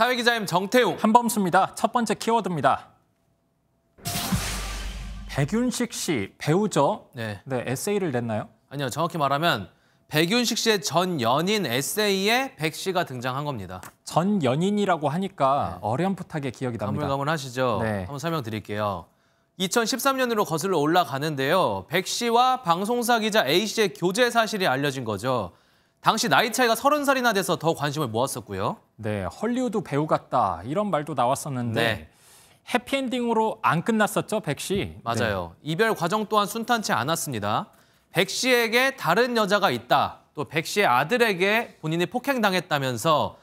사회기자임 정태웅. 한범수입니다. 첫 번째 키워드입니다. 백윤식 씨 배우죠? 네. 에세이를 냈나요? 아니요, 정확히 말하면 백윤식 씨의 전 연인 에세이에 백 씨가 등장한 겁니다. 전 연인이라고 하니까 어렴풋하게 기억이 납니다. 가물가물하시죠? 네. 한번 설명드릴게요. 2013년으로 거슬러 올라가는데요. 백 씨와 방송사 기자 A 씨의 교제 사실이 알려진 거죠. 당시 나이 차이가 30살이나 돼서 더 관심을 모았었고요. 네, 헐리우드 배우 같다 이런 말도 나왔었는데 네. 해피엔딩으로 안 끝났었죠, 백 씨? 맞아요. 이별 과정 또한 순탄치 않았습니다. 백 씨에게 다른 여자가 있다. 또 백 씨의 아들에게 본인이 폭행당했다면서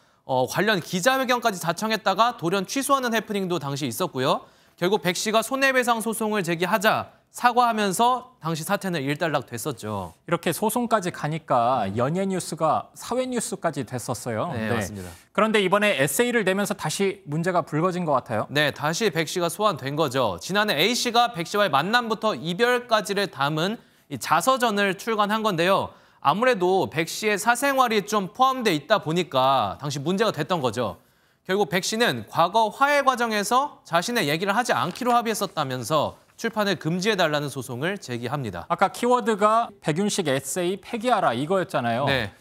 관련 기자회견까지 자청했다가 돌연 취소하는 해프닝도 당시 있었고요. 결국 백 씨가 손해배상 소송을 제기하자 사과하면서 당시 사태는 일단락 됐었죠. 이렇게 소송까지 가니까 연예 뉴스가 사회 뉴스까지 됐었어요. 네, 맞습니다. 그런데 이번에 에세이를 내면서 다시 문제가 불거진 것 같아요. 네, 다시 백 씨가 소환된 거죠. 지난해 A 씨가 백 씨와의 만남부터 이별까지를 담은 이 자서전을 출간한 건데요. 아무래도 백 씨의 사생활이 좀 포함돼 있다 보니까 당시 문제가 됐던 거죠. 결국 백 씨는 과거 화해 과정에서 자신의 얘기를 하지 않기로 합의했었다면서 출판을 금지해달라는 소송을 제기합니다. 아까 키워드가 백윤식 에세이 폐기하라 이거였잖아요. 네,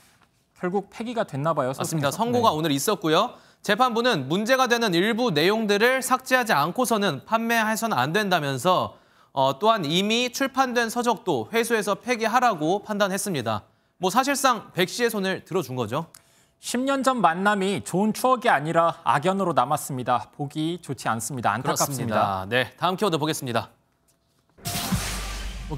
결국 폐기가 됐나 봐요. 맞습니다. 소송에서. 선고가 오늘 있었고요. 재판부는 문제가 되는 일부 내용들을 삭제하지 않고서는 판매해서는 안 된다면서 또한 이미 출판된 서적도 회수해서 폐기하라고 판단했습니다. 뭐 사실상 백 씨의 손을 들어준 거죠. 10년 전 만남이 좋은 추억이 아니라 악연으로 남았습니다. 보기 좋지 않습니다. 안타깝습니다. 그렇습니다. 네, 다음 키워드 보겠습니다.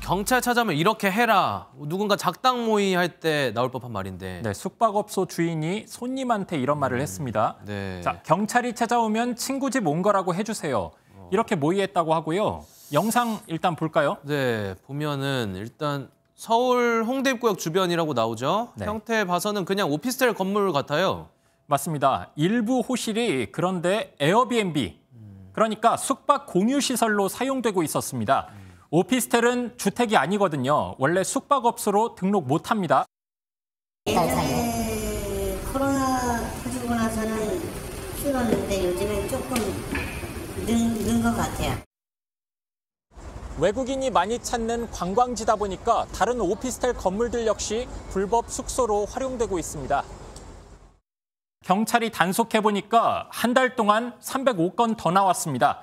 경찰 찾아오면 이렇게 해라. 누군가 작당 모의 할 때 나올 법한 말인데. 네, 숙박업소 주인이 손님한테 이런 말을 했습니다. 네. 자, 경찰이 찾아오면 친구 집 온 거라고 해주세요. 이렇게 모의했다고 하고요. 영상 일단 볼까요? 네, 보면은 일단 서울 홍대 입구역 주변이라고 나오죠. 네. 형태 봐서는 그냥 오피스텔 건물 같아요. 맞습니다. 일부 호실이 그런데 에어비앤비, 그러니까 숙박 공유 시설로 사용되고 있었습니다. 오피스텔은 주택이 아니거든요. 원래 숙박업소로 등록 못합니다. 코로나 터지고 나서는 줄었는데 요즘엔 조금 는 것 같아요. 외국인이 많이 찾는 관광지다 보니까 다른 오피스텔 건물들 역시 불법 숙소로 활용되고 있습니다. 경찰이 단속해보니까 한 달 동안 305건 더 나왔습니다.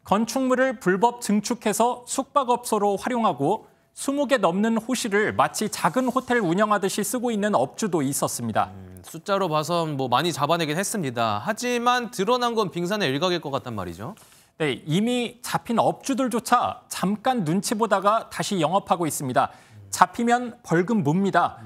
건축물을 불법 증축해서 숙박업소로 활용하고 20개 넘는 호실을 마치 작은 호텔 운영하듯이 쓰고 있는 업주도 있었습니다. 숫자로 봐선 뭐 많이 잡아내긴 했습니다. 하지만 드러난 건 빙산의 일각일 것 같단 말이죠. 네, 이미 잡힌 업주들조차 잠깐 눈치 보다가 다시 영업하고 있습니다. 잡히면 벌금 묻니다.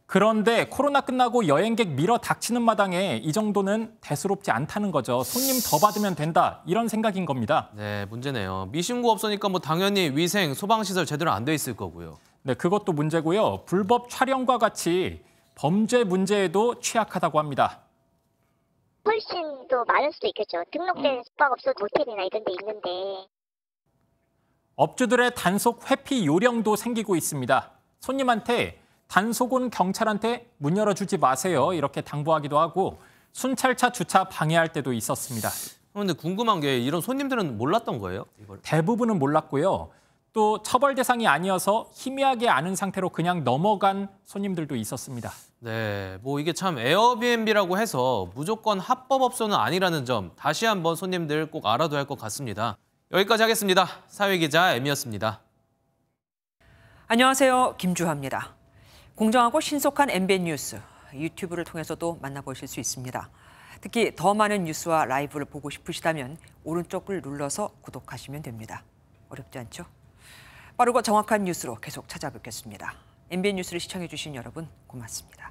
그런데 코로나 끝나고 여행객 밀어 닥치는 마당에 이 정도는 대수롭지 않다는 거죠. 손님 더 받으면 된다, 이런 생각인 겁니다. 네, 문제네요. 미신고 없으니까 뭐 당연히 위생, 소방시설 제대로 안 돼 있을 거고요. 네, 그것도 문제고요. 불법 촬영과 같이 범죄 문제에도 취약하다고 합니다. 훨씬 더 많을 수도 있겠죠. 등록된 숙박업소 모텔이나 이런 데 있는데. 업주들의 단속 회피 요령도 생기고 있습니다. 손님한테 단속 온 경찰한테 문 열어주지 마세요, 이렇게 당부하기도 하고 순찰차 주차 방해할 때도 있었습니다. 그런데 궁금한 게 이런 손님들은 몰랐던 거예요? 이걸? 대부분은 몰랐고요. 또 처벌 대상이 아니어서 희미하게 아는 상태로 그냥 넘어간 손님들도 있었습니다. 네, 뭐 이게 참 에어비앤비라고 해서 무조건 합법업소는 아니라는 점 다시 한번 손님들 꼭 알아둬야 할 것 같습니다. 여기까지 하겠습니다. 사회기자 M이었습니다. 안녕하세요. 김주하입니다. 공정하고 신속한 MBN 뉴스, 유튜브를 통해서도 만나보실 수 있습니다. 특히 더 많은 뉴스와 라이브를 보고 싶으시다면 오른쪽을 눌러서 구독하시면 됩니다. 어렵지 않죠? 빠르고 정확한 뉴스로 계속 찾아뵙겠습니다. MBN 뉴스를 시청해주신 여러분 고맙습니다.